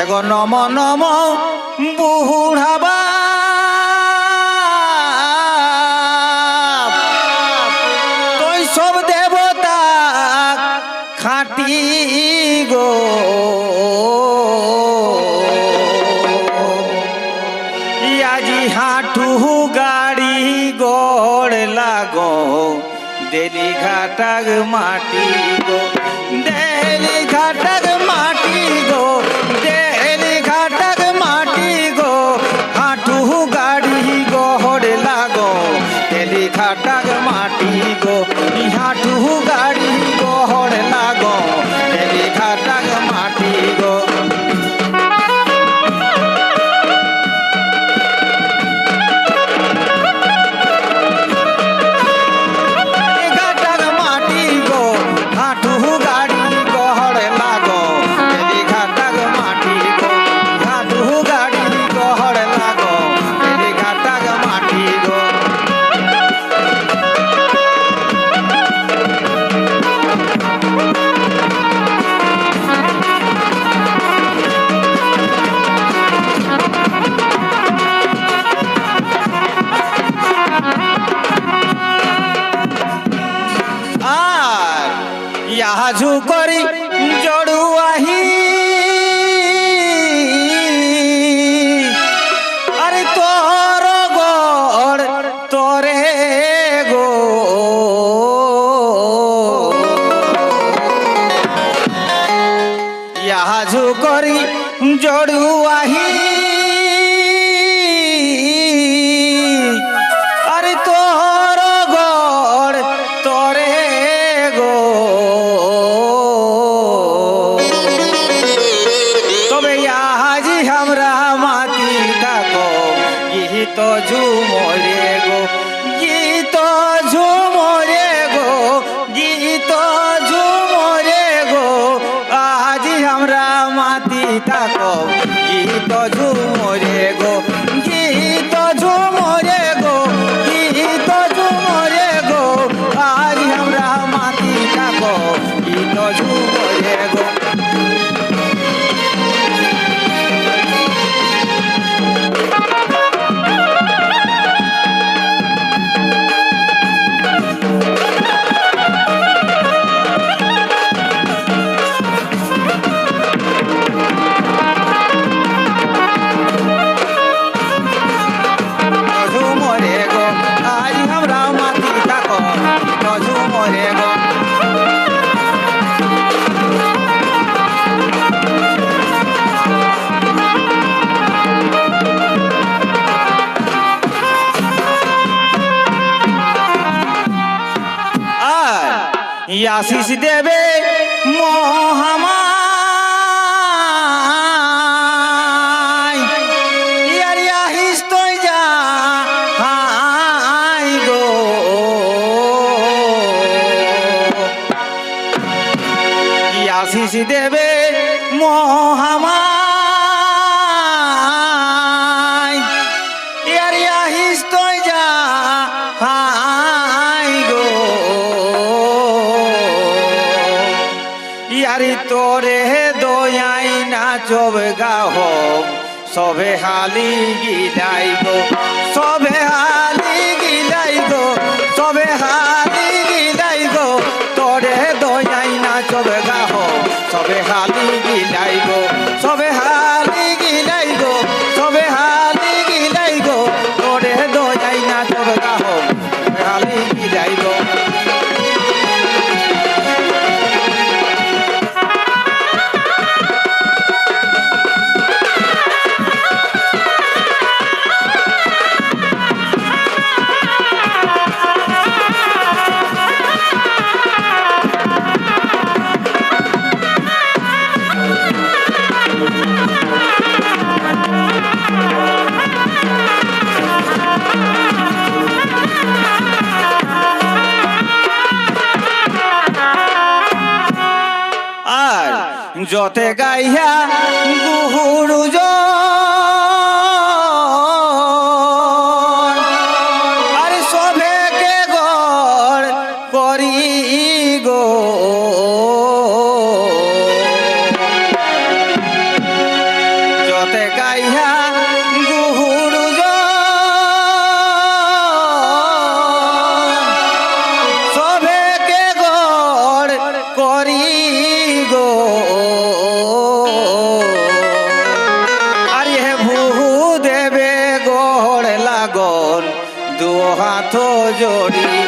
এগো নম নম বুঢ়াবা তই সব দেবতা খাটি গো আজি হাঁটু গাড়ি গড় লাগো দেলি ঘাটাগ মাটি গো দেলি ঘাটাগ মাটি গো দেলি ঘাটাগ মাটি গো হাঁটু গাড়ি গড় লাগো দেলি ঘাটাগ মাটি গো হাঁটু গাড়ি গড় লাগো দেলি ঘাটাগ মাটি গো আজু করি জড়ুয়াহি আরে তোর গড় তোরে গো আজু করি জড়ুয়াহি আরে তোর গড় তোরে গো গীত ঝুমরে গো গীত ঝুমরে গো গীত ঝুমরে গো আজ আমরা মাতি থাকো গীত ঝুমরে গো গীত ঝুমরে গো গীত ঝুমরে গো আজ আমরা মাতি থাকো গীত ঝুমরে গো আশিস দেবে মহামায় ইয়ারি আহিস তৈ যা হাই গো আশিস দেবে মহামায় ইয়ারি আহিস তৈ যা হাই গো ইয়ারি তোরে দয়াই নাচব গাহ সবে হালি গিলাই গো সবে হালি গিলাই গো সবে হালি গিলাই গো তোরে দয়াই নাচব গাহ সবে হালি গিলাই গো সবে হালি গিলাই গো সবে হালি গিলাই গো তোরে দয়াই নাচব গাহ সবে হালি গিলাই গো যতে গাইয়া গুহুরু আরে সবে কে গড় করি গো হাত জড়ি